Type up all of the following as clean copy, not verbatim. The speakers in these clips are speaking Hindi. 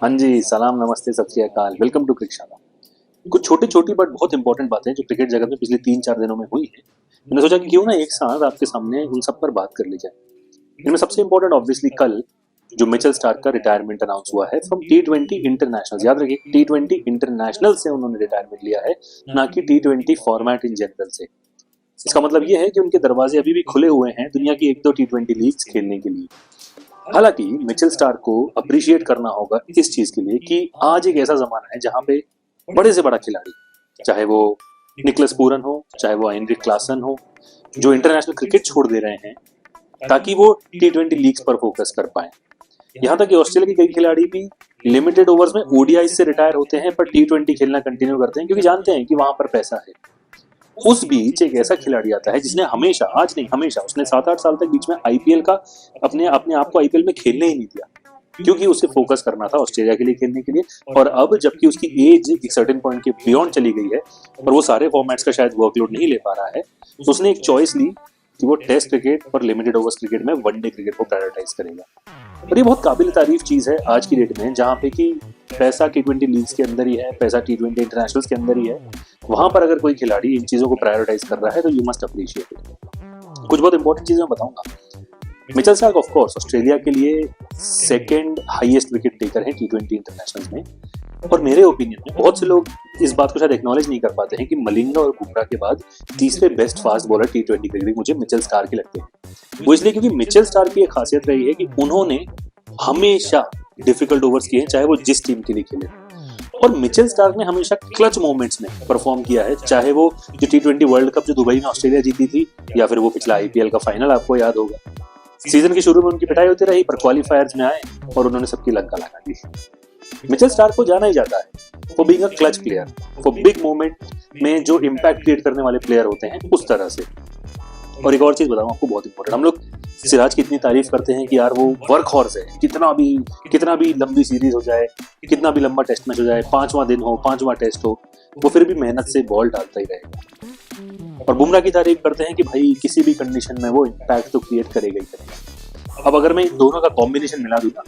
हाँ जी, सलाम, नमस्ते, सत श्री अकाल, वेलकम टू क्रिकशाला। कुछ छोटी-छोटी बट बहुत इंपॉर्टेंट बातें जो क्रिकेट जगत में पिछले 3-4 दिनों में हुई हैं। मैंने सोचा कि क्यों ना एक साथ आपके सामने उन सब पर बात कर ली जाए। इनमें सबसे इंपॉर्टेंट ऑब्वियसली कल जो मिचेल स्टार्क का रिटायरमेंट अनाउंस हुआ है फ्रॉम टी20 इंटरनेशनल्स। याद रखिए टी20 इंटरनेशनल से उन्होंने रिटायरमेंट लिया है, ना कि टी20 फॉर्मेट इन जनरल से। इसका मतलब ये है कि उनके दरवाजे अभी भी खुले हुए हैं दुनिया की 1-2 टी20 लीग्स खेलने के लिए। हालांकि मिचेल स्टार्क को अप्रिशिएट करना होगा इस चीज के लिए कि आज एक ऐसा जमाना है जहां पे बड़े से बड़ा खिलाड़ी, चाहे वो निकलस पूरन हो, चाहे वो हेनरिक क्लासन हो, जो इंटरनेशनल क्रिकेट छोड़ दे रहे हैं ताकि वो टी20 लीग्स पर फोकस कर पाए। यहाँ तक कि ऑस्ट्रेलिया के कई खिलाड़ी भी लिमिटेड ओवर्स में ओडीआई से रिटायर होते हैं पर टी20 खेलना कंटिन्यू करते हैं क्योंकि जानते हैं कि वहां पर पैसा है। उस बीच एक ऐसा खिलाड़ी आता है जिसने हमेशा, आज नहीं हमेशा, उसने 7-8 साल तक बीच में आईपीएल का अपने अपने आप को आईपीएल में खेलने ही नहीं दिया क्योंकि उसे फोकस करना था ऑस्ट्रेलिया के लिए खेलने के लिए। और अब जबकि उसकी एज एक सर्टेन पॉइंट के बियॉन्ड चली गई है और वो सारे फॉर्मेट्स का शायद वर्कलोड नहीं ले पा रहा है, तो उसने एक चॉइस ली कि वो टेस्ट क्रिकेट और लिमिटेड ओवर्स क्रिकेट में वनडे क्रिकेट को प्रायोरिटाइज करेगा। और ये बहुत काबिल तारीफ चीज है आज की डेट में, जहाँ पे कि पैसा टी20 लीग्स के अंदर ही है, पैसा टी20 इंटरनेशनल्स के अंदर ही है। वहां पर अगर कोई खिलाड़ी इन चीजों को प्रायोरिटाइज कर रहा है तो यू मस्ट अप्रिशिएट इट। कुछ बहुत इंपॉर्टेंट चीजें मैं बताऊंगा। Mitchell Starc of course Australia के लिए सेकंड हाईएस्ट विकेट टेकर है टी20 इंटरनेशनल्स में। और मेरे ओपिनियन में बहुत से लोग इस बात को शायद एक्नॉलेज नहीं कर पाते हैं कि मलिंगा और बुमराह के बाद तीसरे बेस्ट फास्ट बॉलर टी20 क्रिकेट मुझे मिचेल स्टार्क ही लगते हैं। वो इसलिए क्योंकि मिचेल स्टार्क की एक खासियत रही है कि उन्होंने हमेशा डिफिकल्ट ओवर्स किए, चाहे वो जिस टीम के लिए खेले। और मिचेल स्टार्क ने हमेशा क्लच मोमेंट्स में परफॉर्म किया है, चाहे वो जो टी20 वर्ल्ड कप जो दुबई में ऑस्ट्रेलिया जीती थी, या फिर वो पिछला आईपीएल का फाइनल, आपको याद होगा। सीजन के शुरू में उनकी पिटाई होती रही पर क्वालिफायर्स में आए और उन्होंने सबकी लंका लगा दी। मिचेल स्टार्क को जाना ही जाता है for being a clutch player, for big moment में जो इम्पैक्ट क्रिएट करने वाले प्लेयर होते हैं उस तरह से। और एक और चीज बताऊं आपको, बहुत इंपॉर्टेंट, हम लोग सिराज की इतनी तारीफ करते हैं कि यार वो वर्क हॉर्स है, कितना भी लंबी सीरीज हो जाए, कितना भी लंबा टेस्ट मैच हो जाए, 5वां दिन हो, 5वां टेस्ट हो, वो फिर भी मेहनत से बॉल डालता ही रहेगा। और बुमराह की तारीफ करते हैं कि भाई किसी भी कंडीशन में वो इम्पैक्ट तो क्रिएट करेगा ही करेगा। अब अगर मैं इन दोनों का कॉम्बिनेशन मिला दूं ना,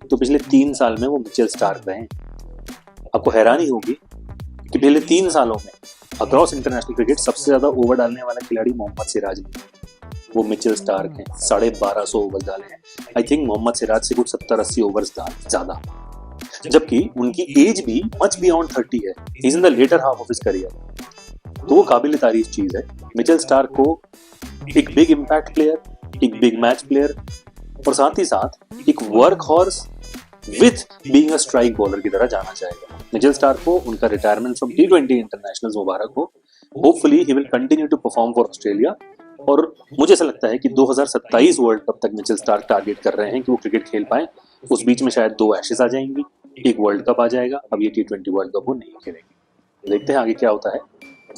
तो पिछले 3 साल में वो मिचेल स्टार्क रहे। आपको हैरानी होगी कि पिछले 3 सालों में अक्रॉस इंटरनेशनल क्रिकेट सबसे ज्यादा ओवर डालने वाला खिलाड़ी मोहम्मद सिराज नहीं, वो मिचेल स्टार्क हैं। 1250 ओवर डाले हैं। आई थिंक मोहम्मद सिराज से कुछ 70-80 ओवर्स ज्यादा, जबकि उनकी एज भी मच बियॉन्ड 30 है। He is in the latter half of his career. तो वो काबिल तारीफ चीज है। मिचेल स्टार्क को एक बिग इम्पैक्ट प्लेयर, एक बिग मैच प्लेयर और साथ ही साथ एक work horse with being a strike bowler की तरह जाना जाएगा। मिचेल स्टार्क को उनका रिटायरमेंट फ्रॉम टी20 इंटरनेशनल्स मुबारक हो। Hopefully he will continue to perform for Australia. और मुझे ऐसा लगता है कि 2027 वर्ल्ड कप तक मिचेल स्टार्क टारगेट कर रहे हैं कि वो क्रिकेट खेल पाए। उस बीच में शायद 2 एशेज आ जाएंगी, एक वर्ल्ड कप आ जाएगा। अब ये टी20 वर्ल्ड कप वो नहीं खेलेंगे, देखते हैं आगे क्या होता है।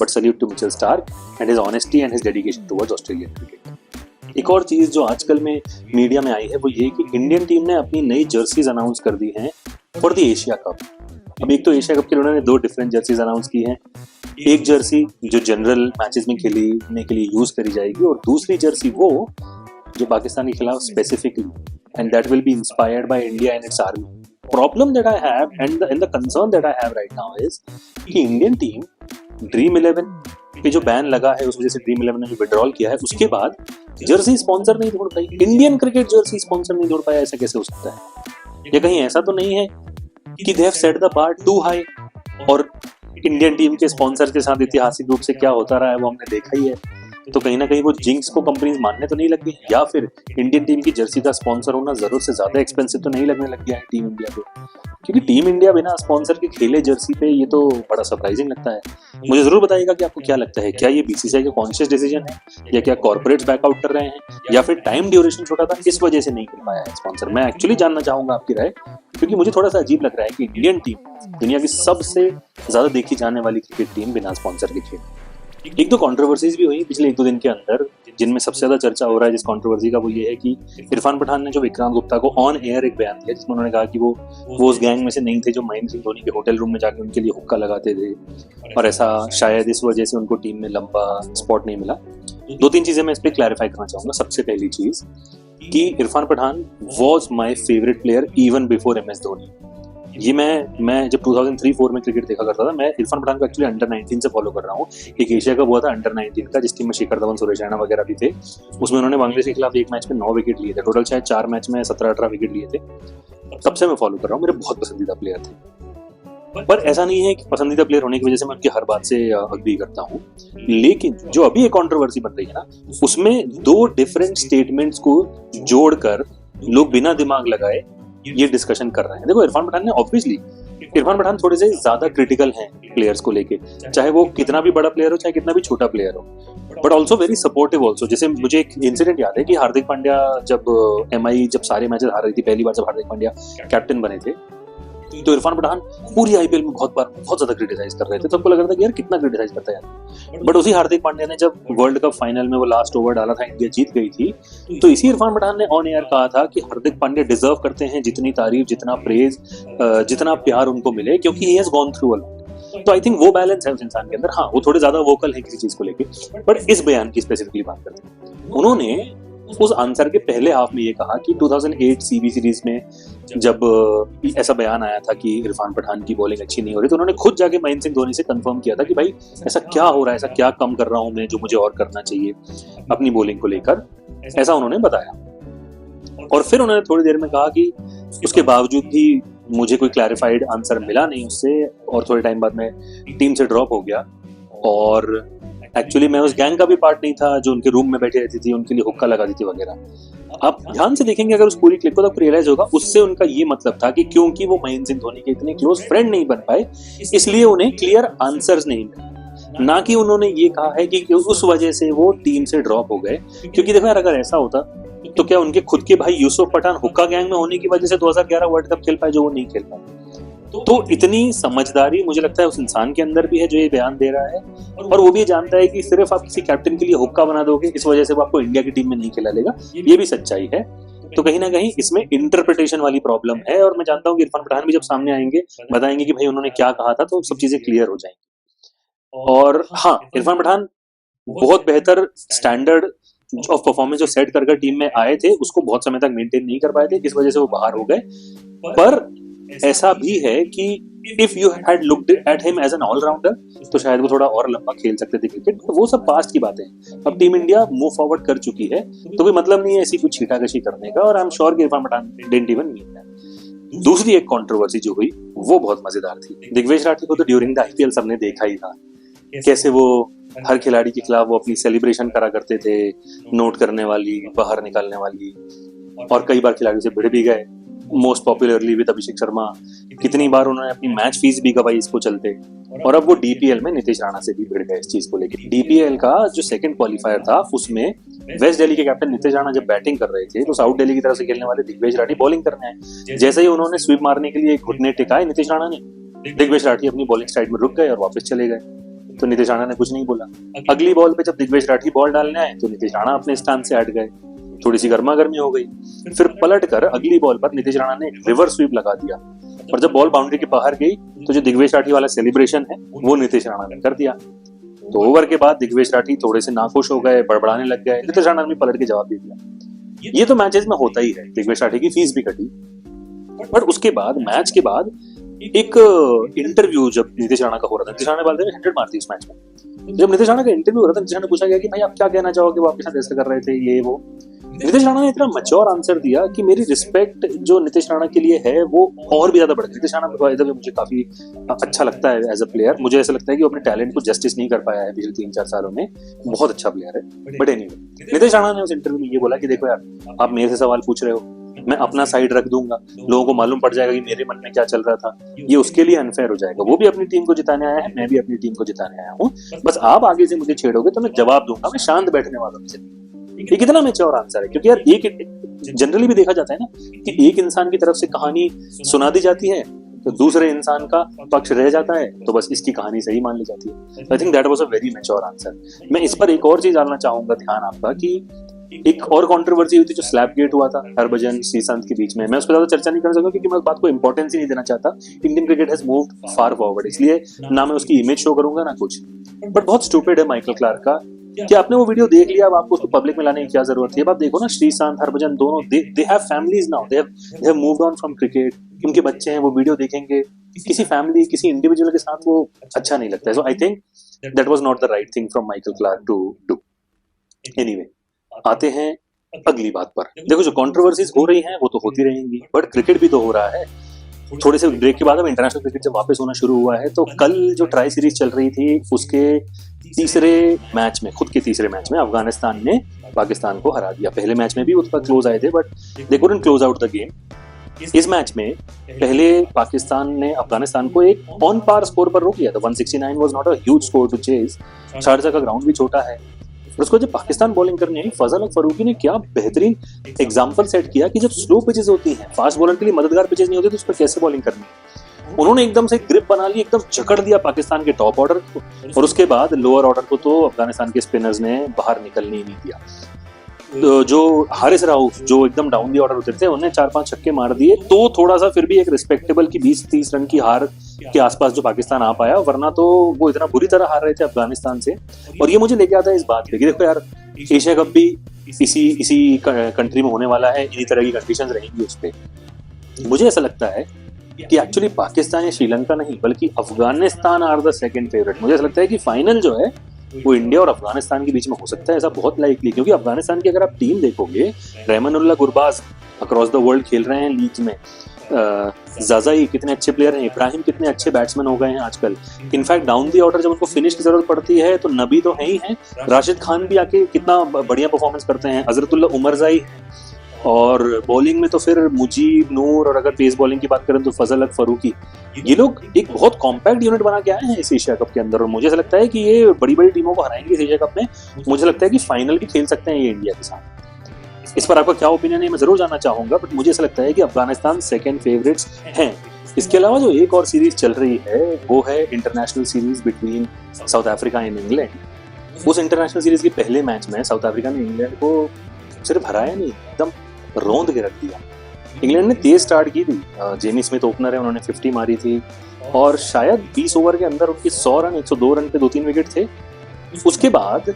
But salute to Mitchell Starc and his honesty and his dedication towards Australian cricket. एक और चीज जो आजकल में मीडिया में आई है वो ये कि इंडियन टीम ने अपनी नई जर्सीज अनाउंस कर दी हैं फॉर द एशिया कप। अब एक तो एशिया कप के लिए उन्होंने 2 डिफरेंट जर्सीज अनाउंस की हैं। एक जर्सी जो जनरल मैचेस में खेलने के लिए यूज करी जाएगी और दूसरी जर्सी वो जो पाकिस्तान के खिलाफ specifically, and that will be inspired by India and it's army. Problem that I have and the concern that I have right now is कि इंडियन टीम ड्रीम 11 पे जो बैन लगा है उस वजह से ड्रीम 11 ने विड्रॉल किया है, उसके बाद जर्सी स्पॉन्सर नहीं ढूंढ पाई, इंडियन क्रिकेट जर्सी स्पॉन्सर नहीं ढूंढ पाया। ऐसा कैसे हो सकता है? या कहीं ऐसा तो नहीं है कि they have set the bar too high? और इंडियन टीम के स्पॉन्सर के साथ ऐतिहासिक रूप से क्या होता रहा है वो हमने देखा ही है। तो कहीं ना कहीं वो जिंक्स को कंपनीज मानने तो नहीं लग गई, या फिर इंडियन टीम की जर्सी का स्पॉन्सर होना जरूरत से ज्यादा एक्सपेंसिव तो नहीं लगने लग गया है टीम इंडिया को? क्योंकि टीम इंडिया बिना स्पॉन्सर के खेले जर्सी पे, ये तो बड़ा सरप्राइजिंग लगता है। मुझे जरूर बताइएगा कि आपको क्या लगता है, क्या ये बीसीसीआई का कॉन्शियस डिसीजन है, या क्या कॉर्पोरेट्स बैकआउट कर रहे हैं, या फिर टाइम ड्यूरेशन छोटा था इस वजह से नहीं कर पाया है स्पॉन्सर? मैं एक्चुअली जानना चाहूंगा आपकी राय, क्योंकि मुझे थोड़ा सा अजीब लग रहा है कि इंडियन टीम दुनिया की सबसे ज्यादा देखी जाने वाली क्रिकेट टीम बिना स्पॉन्सर के खेल। एक दो कंट्रोवर्सीज भी हुई पिछले 1-2 दिन के अंदर, जिनमें सबसे ज्यादा चर्चा हो रहा है जिस कंट्रोवर्सी का वो ये है कि इरफान पठान ने जो विक्रांत गुप्ता को ऑन एयर एक बयान दिया जिसमें उन्होंने कहा कि वो उस गैंग में से नहीं थे जो महेंद्र सिंह धोनी के होटल रूम में जाके उनके लिए हुक्का लगाते थे, और ऐसा शायद इस वजह से उनको टीम में लंबा स्पॉट नहीं मिला। 2-3 चीजें मैं इस पर क्लैरिफाई करना चाहूंगा। सबसे पहली चीज कि Irfan Pathan was my favourite player even before MS Dhoni. ये मैं जब 2003-4 में क्रिकेट देखा करता था, मैं इरफान पठान को एक्चुअली अंडर 19 से फॉलो कर रहा हूँ। एक एशिया कप हुआ था अंडर 19 का, जिस टीम में शिखर धवन, सुरेश रैना वगैरह भी थे। उसमें उन्होंने बांग्लादेश के खिलाफ एक मैच में 9 विकेट लिए थे, टोटल शायद 4 मैच में 17-18 विकेट लिए थे। तब से मैं फॉलो कर रहा हूँ, मेरे बहुत पसंदीदा प्लेयर थे। पर ऐसा नहीं है कि पसंदीदा प्लेयर होने की वजह से मैं उनकी हर बात से अग्री करता हूँ, लेकिन जो अभी एक कंट्रोवर्सी बन रही है ना, उसमें 2 डिफरेंट स्टेटमेंट्स को जोड़कर लोग बिना दिमाग लगाए ये डिस्कशन कर रहे हैं। देखो, इरफान पठान ने ऑब्वियसली, इरफान पठान थोड़े से ज्यादा क्रिटिकल हैं प्लेयर्स को लेके, चाहे वो कितना भी बड़ा प्लेयर हो, चाहे कितना भी छोटा प्लेयर हो, but also very supportive also. जैसे मुझे एक इंसिडेंट याद है कि हार्दिक पांड्या जब एमआई जब सारे मैचेस हार रही थी, पहली बार जब हार्दिक पांड्या कैप्टन बने थे, तो इरफान पठान पूरी आईपीएल में बहुत ज्यादा क्रिटिसाइज कर रहे थे। तो आपको लग रहा था कि यार कितना क्रिटिसाइज करता है यार, बट उसी हार्दिक पांड्या ने जब वर्ल्ड कप फाइनल में वो लास्ट ओवर डाला था, इंडिया जीत गई थी, तो इसी इरफान पठान ने ऑन एयर कहा था कि हार्दिक पांड्या डिजर्व करते हैं जितनी तारीफ, जितना प्रेज, जितना प्यार उनको मिले, क्योंकि he has gone through a lot. तो आई थिंक वो बैलेंस है उस इंसान के अंदर। हाँ, वो थोड़े ज्यादा वोकल है किसी चीज को लेके, बट इस बयान की स्पेसिफिकली बात करते हैं, उन्होंने उस आंसर के पहले हाफ में ये कहा कि 2008 सीबी सीरीज में जब ऐसा बयान आया था कि इरफान पठान की बॉलिंग अच्छी नहीं हो रही, तो उन्होंने खुद जाके महेंद्र सिंह धोनी से कंफर्म किया था कि भाई ऐसा क्या हो रहा है, ऐसा क्या कम कर रहा हूं मैं जो मुझे और करना चाहिए अपनी बॉलिंग को लेकर, ऐसा उन्होंने बताया। और फिर उन्होंने थोड़ी देर में कहा कि उसके बावजूद भी मुझे कोई क्लैरिफाइड आंसर मिला नहीं उससे, और थोड़े टाइम बाद मैं टीम से ड्रॉप हो गया, और एक्चुअली मैं उस गैंग का भी पार्ट नहीं था जो उनके रूम में बैठी रहती थी, उनके लिए हुक्का लगाती थी वगैरह। आप ध्यान से देखेंगे अगर उस पूरी क्लिप को, तो आपको रियलाइज होगा उससे उनका ये मतलब था कि क्योंकि वो महेंद्र सिंह धोनी के इतने क्लोज फ्रेंड नहीं बन पाए, इसलिए उन्हें क्लियर आंसर्स नहीं मिले, ना कि उन्होंने ये कहा है कि उस वजह से वो टीम से ड्रॉप हो गए। क्योंकि देखो यार, अगर ऐसा होता तो क्या उनके खुद के भाई यूसुफ पठान हुक्का गैंग में होने की वजह से 2011 वर्ल्ड कप खेल पाए जो वो नहीं खेल पाए? तो इतनी समझदारी मुझे लगता है उस इंसान के अंदर भी है जो ये बयान दे रहा है, और वो भी जानता है कि सिर्फ आप किसी कैप्टन के लिए हुक्का बना दोगे इस वजह से वो आपको इंडिया की टीम में नहीं खिला लेगा, ये भी सच्चाई है। तो कहीं ना कहीं इसमें इंटरप्रिटेशन वाली प्रॉब्लम है, और मैं जानता हूँ कि इरफान पठान भी जब सामने आएंगे बताएंगे कि भाई उन्होंने क्या कहा था, तो सब चीजें क्लियर हो जाएंगी। और हाँ, इरफान पठान बहुत बेहतर स्टैंडर्ड ऑफ परफॉर्मेंस जो सेट कर टीम में आए थे, उसको बहुत समय तक मेंटेन नहीं कर पाए थे, इस वजह से वो बाहर हो गए। पर ऐसा भी है कि if you had looked at him as an allrounder, तो शायद वो थोड़ा और लंबा खेल सकते थे क्रिकेट। तो वो सब पास्ट की बातें हैं, अब टीम इंडिया मूव फॉरवर्ड कर चुकी है, तो कोई मतलब नहीं है ऐसी कुछ छीटाकशी करने का, और आई एम श्योर कि Irfan Pathan didn't even mean that. दूसरी एक कंट्रोवर्सी जो हुई वो बहुत मजेदार थी। दिग्विजय राठी को तो ड्यूरिंग द आईपीएल सबने देखा ही था, कैसे वो हर खिलाड़ी के खिलाफ वो अपनी सेलिब्रेशन करा करते थे, नोट करने वाली, बाहर निकालने वाली, और कई बार खिलाड़ियों से भिड़ भी गए, most popularly with Abhishek Sharma. कितनी बार उन्होंने अपनी मैच फीस भी गवाई इसको चलते, और अब वो डीपीएल में नीतीश राणा से भी भिड़ गए इस चीज को लेकर। डीपीएल का जो सेकंड क्वालिफायर था उसमें वेस्ट दिल्ली के कैप्टन नीतीश राणा जब बैटिंग कर रहे थे, तो साउथ दिल्ली की तरफ से खेलने वाले दिग्विजय राठी बॉलिंग करने आए। जैसे ही उन्होंने स्वीप मारने के लिए घुटने टिकाए नीतीश राणा ने, दिग्विजय राठी अपनी बॉलिंग साइड में रुक गए और वापस चले गए, तो नीतीश राणा ने कुछ नहीं बोला। अगली बॉल पे जब दिग्विजय राठी बॉल डालने आए, तो नीतीश राणा अपने स्थान से हट गए, थोड़ी सी गर्मा गर्मी हो गई। फिर पलट कर अगली बॉल पर नीतीश राणा ने रिवर्स स्वीप लगा दिया, और जब बॉल बाउंड्री के बाहर गई, तो जो दिग्विजय राठी वाला सेलिब्रेशन है वो नीतीश राणा ने कर दिया। तो ओवर के बाद दिग्विजय राठी थोड़े से नाखुश हो गए, बड़बड़ाने लग गए, नीतीश राणा ने पलट के जवाब दे दिया। ये तो मैचेस में होता ही है, दिग्विजय राठी की फीस भी कटी। बट उसके बाद मैच के बाद एक इंटरव्यू जब नीतीश राणा का हो रहा था, नीतीश राणा ने बात 100 मारती उस मैच में। जब नीतीश राणा का इंटरव्यू हो रहा था, नीतीश राणा ने पूछा गया कि भाई आप क्या कहना चाहोगे, वो आपके साथ ऐसा कर रहे थे, ये वो। नीतीश राणा ने इतना मैच्योर आंसर दिया कि मेरी रिस्पेक्ट जो नीतीश राणा के लिए है वो और भी ज्यादा बढ़ गई। नीतीश राणा मुझे काफी अच्छा लगता है एज अ प्लेयर, मुझे ऐसा लगता है कि वो अपने टैलेंट को जस्टिस नहीं कर पाया है पिछले 3-4 सालों में, बहुत अच्छा प्लेयर है। बट एनीवे, नीतीश राणा ने उस इंटरव्यू में ये बोला कि देखो यार, आप मेरे से सवाल पूछ रहे हो, मैं अपना साइड रख दूंगा, लोगों को मालूम पड़ जाएगा कि मेरे मन में क्या चल रहा था, ये उसके लिए अनफेयर हो जाएगा। वो भी अपनी टीम को जिताने आया है, मैं भी अपनी टीम को जिताने आया हूँ, बस आप आगे से मुझे छेड़ोगे तो मैं जवाब दूंगा, मैं शांत बैठने वाला हूँ। ये कितना मैच्योर आंसर है, क्योंकि यार एक जनरली भी देखा जाता है ना कि एक इंसान की तरफ से कहानी सुना दी जाती है, तो दूसरे इंसान का पक्ष रह जाता है, तो बस इसकी कहानी सही मान ली जाती है। आई think that was a very mature answer. मैं इस पर एक और चीज डालना चाहूंगा ध्यान आपका, कि एक और कंट्रोवर्सी हुई थी जो स्लैप गेट हुआ था हरभजन श्रीसंत के बीच में। मैं उस पर ज्यादा चर्चा नहीं करना चाहूंगा क्योंकि मैं उस बात को इंपॉर्टेंस ही नहीं देना चाहता। Indian cricket has moved far forward, इसलिए ना मैं उसकी इमेज शो करूंगा ना कुछ। बट बहुत स्टूपिड है माइकल क्लार्क का कि आपने वो वीडियो देख लिया, अब आपको उसको पब्लिक में लाने की क्या जरूरत है। अब आप देखो ना, श्रीशांत, हरभजन दोनों they have families now, they have moved on from cricket, उनके बच्चे हैं, वो वीडियो देखेंगे, किसी फैमिली किसी इंडिविजुअल के साथ वो अच्छा नहीं लगता है। So I think that was not the right thing from Michael Clarke to do. Anyway, आते हैं अगली बात पर। देखो, जो कंट्रोवर्सीज हो रही हैं वो तो होती रहेंगी, बट क्रिकेट भी तो हो रहा है। थोड़े से ब्रेक के बाद अब इंटरनेशनल क्रिकेट जब वापस होना शुरू हुआ है, तो कल जो ट्राई सीरीज चल रही थी उसके तीसरे मैच में, खुद के तीसरे मैच में अफगानिस्तान ने पाकिस्तान को हरा दिया। पहले मैच में भी उतना क्लोज आए थे, but they couldn't close out the game. इस मैच में पहले पाकिस्तान ने अफगानिस्तान को एक ऑन पार स्कोर पर रोक लिया था। 169 was not a huge score to chase. Sharjah का ग्राउंड भी छोटा है, और उसको जब पाकिस्तान बॉलिंग करने आई, फजल हक फारूकी ने क्या बेहतरीन एग्जाम्पल सेट किया कि जब स्लो पिचेस होती हैं, फास्ट बॉलर के लिए मददगार पिचेस नहीं होती, तो उस पर कैसे बॉलिंग करनी है। उन्होंने एकदम से ग्रिप बना ली, एकदम जकड़ दिया पाकिस्तान के टॉप ऑर्डर को, और उसके बाद लोअर ऑर्डर को तो अफगानिस्तान के स्पिनर्स ने बाहर निकलने ही नहीं दिया। जो हारिस राउफ, जो एकदम डाउन दी ऑर्डर उतरते थे, उन्हें 4-5 छक्के मार दिए, तो थोड़ा सा फिर भी एक रिस्पेक्टेबल की 20-30 रन की हार के आसपास जो पाकिस्तान आ पाया, वरना तो वो इतना बुरी तरह हार रहे थे अफगानिस्तान से। और ये मुझे लेके आता है इस बात पे कि देखो यार, एशिया कप भी इसी कंट्री में होने वाला है, इन्हीं तरह की कंडीशंस रहेंगी उस पर। मुझे ऐसा लगता है कि एक्चुअली पाकिस्तान या श्रीलंका नहीं, बल्कि Afghanistan are the second favourite. मुझे ऐसा लगता है कि फाइनल जो है वो इंडिया और अफगानिस्तान के बीच में हो सकता है, ऐसा बहुत लाइकली, क्योंकि अफगानिस्तान की अगर आप टीम देखोगे, Rahmanullah Gurbaz across the world खेल रहे हैं लीग में, जाजाई कितने अच्छे प्लेयर हैं, इब्राहिम कितने अच्छे बैट्समैन हो गए हैं आजकल। इनफैक्ट डाउन दी ऑर्डर जब उनको फिनिश की जरूरत पड़ती है तो नबी तो है ही है, राशिद खान भी आके कितना बढ़िया परफॉर्मेंस करते हैं, हजरतुल्लाह उमरजाई है, और बॉलिंग में तो फिर मुजीब, नूर, और अगर पेस बॉलिंग की बात करें तो फजल हक फारूकी। ये लोग एक बहुत कॉम्पैक्ट यूनिट बना के आए हैं इस एशिया कप के अंदर, और मुझे ऐसा लगता है कि ये बड़ी बड़ी टीमों को हराएंगे इस एशिया कप में। मुझे लगता है कि फाइनल भी खेल सकते हैं ये इंडिया के साथ। इस पर आपका क्या ओपिनियन है मैं जरूर जानना चाहूंगा, बट मुझे ऐसा लगता है कि अफगानिस्तान सेकेंड फेवरेट्स हैं। इसके अलावा जो एक और सीरीज चल रही है वो है international series between south Africa and England. उस इंटरनेशनल सीरीज के पहले मैच में साउथ अफ्रीका ने इंग्लैंड को सिर्फ हराया नहीं, एकदम रोंद के रख दिया। इंग्लैंड ने तेज स्टार्ट की थी, जेमी स्मिथ ओपनर है, उन्होंने 50 मारी थी, और शायद 20 ओवर के अंदर उनकी 100 रन, 102 रन पे 2-3 विकेट थे। उसके बाद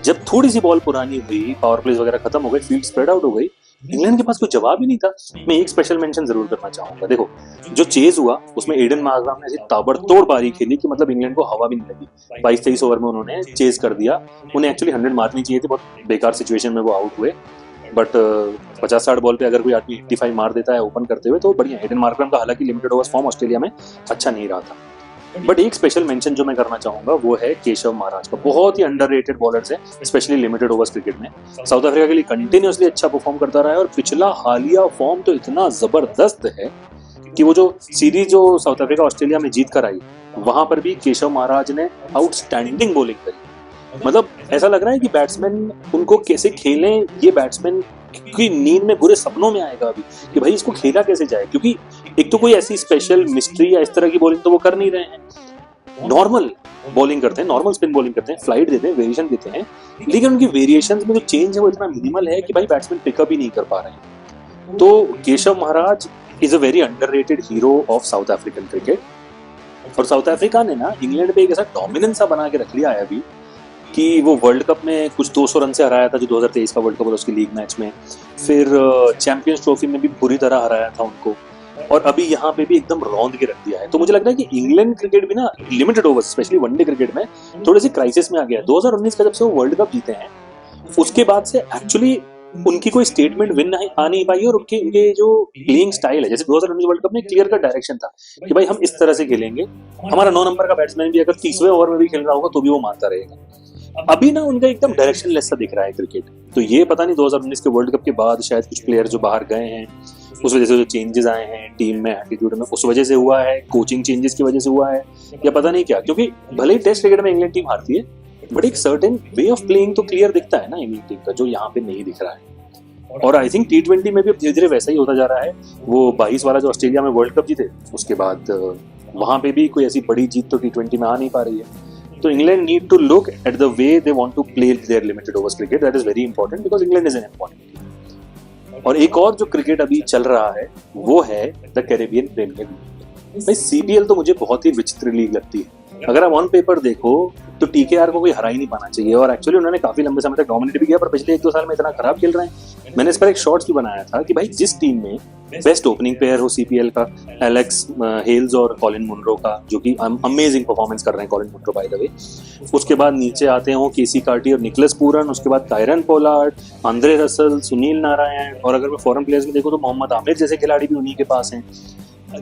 जब थोड़ी सी बॉल पुरानी हुई, पावर प्लेस वगैरह खत्म हो गए, फील्ड स्प्रेड आउट हो गई, इंग्लैंड के पास कोई जवाब ही नहीं था। मैं एक स्पेशल मेंशन जरूर करना चाहूंगा। देखो, जो चेज हुआ उसमें एडन मार्करम ने ऐसी ताबड़तोड़ पारी खेली कि मतलब इंग्लैंड को हवा भी नहीं लगी। 22-23 ओवर में उन्होंने चेज कर दिया। उन्हें एक्चुअली 100 मारनी चाहिए थी, बहुत बेकार सिचुएशन में वो आउट हुए, बट 50-60 बॉल पे अगर कोई आदमी 85 मार देता है ओपन करते हुए तो बढ़िया। एडन मार्करम का हालांकि लिमिटेड ओवर्स फॉर्म ऑस्ट्रेलिया में अच्छा नहीं रहा था, बट एक स्पेशल मेंशन जो मैं करना चाहूंगा वो है केशव महाराज का। बहुत ही अंडररेटेड बॉलर्स है, स्पेशली लिमिटेड ओवर्स क्रिकेट में। साउथ अफ्रीका के लिए कंटिन्यूअसली अच्छा परफॉर्म करता रहा है, और पिछला हालिया फॉर्म तो इतना जबरदस्त है कि वो जो सीरीज जो साउथ अफ्रीका ऑस्ट्रेलिया में जीत कर आई, वहां पर भी केशव महाराज ने आउटस्टैंडिंग बॉलिंग करी। मतलब ऐसा लग रहा है कि बैट्समैन उनको कैसे खेलें, ये बैट्समैन की नींद में, बुरे सपनों में आएगा अभी कि भाई इसको खेला कैसे जाए, क्योंकि एक तो कोई ऐसी स्पेशल मिस्ट्री या इस तरह की बॉलिंग तो वो कर नहीं रहे हैं। नॉर्मल बॉलिंग करते हैं, नॉर्मल स्पिन बॉलिंग करते हैं, फ्लाइट देते हैं, वेरिएशन देते हैं, लेकिन उनकी वेरिएशंस में जो चेंज है वो इतना मिनिमल है कि भाई बैट्समैन पिकअप ही नहीं कर पा रहे हैं। तो Keshav Maharaj is a very underrated hero of South African cricket. और साउथ अफ्रीका ने ना इंग्लैंड पे एक ऐसा डोमिनेंस सा बना के रख लिया है अभी कि वो वर्ल्ड कप में कुछ 200 रन से हराया था, जो 2023 का वर्ल्ड कप था उसकी लीग मैच में, फिर चैंपियंस ट्रॉफी में भी बुरी तरह हराया था उनको, और अभी यहाँ पे भी एकदम रौंद के रख दिया है। तो मुझे लगता है कि इंग्लैंड क्रिकेट भी ना limited overs, specially one day cricket में थोड़े से क्राइसिस में आ गया है। 2019 का जब से वो वर्ल्ड कप जीते हैं उसके बाद से एक्चुअली उनकी कोई स्टेटमेंट विन आ नहीं पाई, और उनके जो प्लेइंग स्टाइल है, जैसे 2019 वर्ल्ड कप में क्लियर का डायरेक्शन था कि भाई हम इस तरह से खेलेंगे, हमारा 9 नंबर का बैट्समैन भी अगर 30वें ओवर में भी खेल रहा होगा तो भी वो मारता रहेगा। अभी ना उनका एकदम डायरेक्शन लेस सा दिख रहा है क्रिकेट। तो ये पता नहीं 2019 के वर्ल्ड कप के बाद शायद कुछ प्लेयर जो बाहर गए हैं उस वजह से जो चेंजेस आए हैं टीम में, एटीट्यूड में, उस वजह से हुआ है, कोचिंग चेंजेस की वजह से हुआ है, या पता नहीं क्या। क्योंकि भले ही टेस्ट क्रिकेट में इंग्लैंड टीम हारती है, बट एक सर्टेन वे ऑफ प्लेइंग तो क्लियर दिखता है ना इंग्लैंड टीम का, जो यहाँ पे नहीं दिख रहा है। और आई थिंक T20 में भी अब धीरे धीरे वैसा ही होता जा रहा है। वो 22 वाला जो ऑस्ट्रेलिया में वर्ल्ड कप जीते, उसके बाद वहां पे भी कोई ऐसी बड़ी जीत तो T20 में आ नहीं पा रही है। तो England need to look at the way they want to play their limited overs cricket, that is very important because England is an important team. और एक और जो क्रिकेट अभी चल रहा है वो है द कैरेबियन प्रीमियर लीग। भाई CPL तो मुझे बहुत ही विचित्र लीग लगती है। अगर आप ऑन पेपर देखो तो टीकेआर को कोई हरा ही नहीं पाना चाहिए, और एक्चुअली उन्होंने काफी लंबे समय तक डोमिनेट भी किया, पर पिछले 1-2 साल में इतना खराब खेल रहे हैं। मैंने इस पर एक शॉर्ट्स भी बनाया था कि भाई जिस टीम में बेस्ट ओपनिंग प्लेयर हो सीपीएल का एलेक्स हेल्स और कॉलिन मुनरो का, जो कि अमेजिंग परफॉर्मेंस कर रहे हैं Colin Munro by the way, उसके बाद नीचे आते हो केसी कार्टी और निकलस पूरन, उसके बाद Kieron Pollard, Andre Russell, Sunil Narine, और अगर मैं फॉरेन प्लेयर्स में देखूं तो मोहम्मद आमिर जैसे खिलाड़ी भी उन्हीं के पास हैं,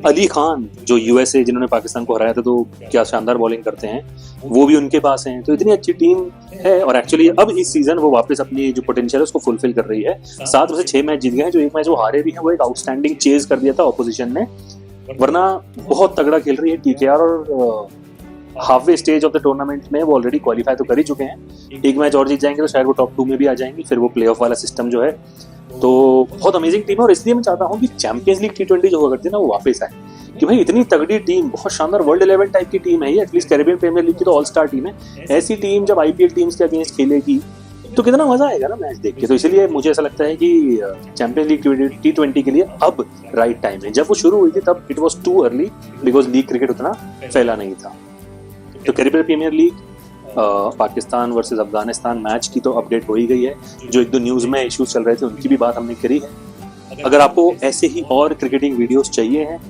अली खान जो यूएसए जिन्होंने पाकिस्तान को हराया था, तो क्या शानदार बॉलिंग करते हैं, वो भी उनके पास हैं। तो इतनी अच्छी टीम है, और एक्चुअली अब इस सीजन वो वापस अपनी जो पोटेंशियल है उसको फुलफिल कर रही है। 7 में से 6 मैच जीत गए हैं, जो एक मैच वो हारे भी हैं, वो एक आउटस्टैंडिंग चेज कर दिया था ऑपोजिशन ने, वरना बहुत तगड़ा खेल रही है टीकेआर, और halfway stage of the tournament में वो ऑलरेडी क्वालिफाई तो कर ही चुके हैं। एक मैच और जीत जाएंगे तो शायद वो टॉप 2 में भी आ जाएंगे, फिर वो प्ले ऑफ वाला सिस्टम जो है, तो बहुत अमेजिंग टीम है। और इसलिए मैं चाहता हूँ कि चैंपियंस लीग T20 जो हुआ करती है ना, वो वापस आए, कि भाई इतनी तगड़ी टीम, बहुत शानदार वर्ल्ड 11 टाइप की टीम है ये, एटलीस्ट कैरिबियन प्रीमियर लीग की तो ऑल स्टार टीम है। ऐसी टीम जब आईपीएल टीम्स के अगेंस्ट खेलेगी तो कितना मजा आएगा ना मैच देख के। तो इसलिए मुझे ऐसा लगता है कि चैंपियंस लीग T20 के लिए अब राइट टाइम है। जब वो शुरू हुई थी तब it was too early, because league cricket उतना फैला नहीं था। तो Caribbean Premier League Pakistan versus Afghanistan match की तो अपडेट हो ही गई है। जो 1-2 न्यूज में इश्यूज चल रहे थे उनकी भी बात हमने करी है। अगर आपको ऐसे ही और क्रिकेटिंग वीडियोस चाहिए हैं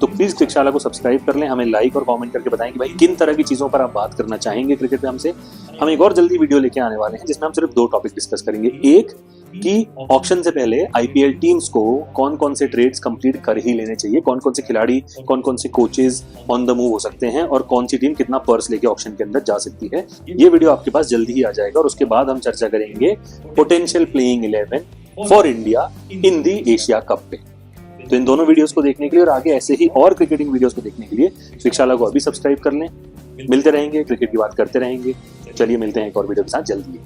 तो प्लीज क्रिकशाला को सब्सक्राइब कर लें, हमें लाइक और कमेंट करके बताएं कि भाई किन तरह की चीजों पर आप बात करना चाहेंगे क्रिकेट पे हमसे। हम एक और जल्दी वीडियो लेके आने वाले हैं जिसमें हम सिर्फ 2 टॉपिक डिस्कस करेंगे। एक कि ऑक्शन से पहले आईपीएल टीम्स को कौन कौन से ट्रेड्स कंप्लीट कर ही लेने चाहिए, कौन कौन से खिलाड़ी, कौन कौन से कोचेज ऑन द मूव हो सकते हैं, और कौन सी टीम कितना पर्स लेके ऑक्शन के अंदर जा सकती है। ये वीडियो आपके पास जल्दी ही आ जाएगा, और उसके बाद हम चर्चा करेंगे potential playing 11 for India in the Asia cup पे। तो इन दोनों वीडियोस को देखने के लिए और आगे ऐसे ही और क्रिकेटिंग वीडियोस को देखने के लिए क्रिकशाला को अभी सब्सक्राइब कर लें। मिलते रहेंगे, क्रिकेट की बात करते रहेंगे। चलिए मिलते हैं एक और वीडियो के साथ जल्दी।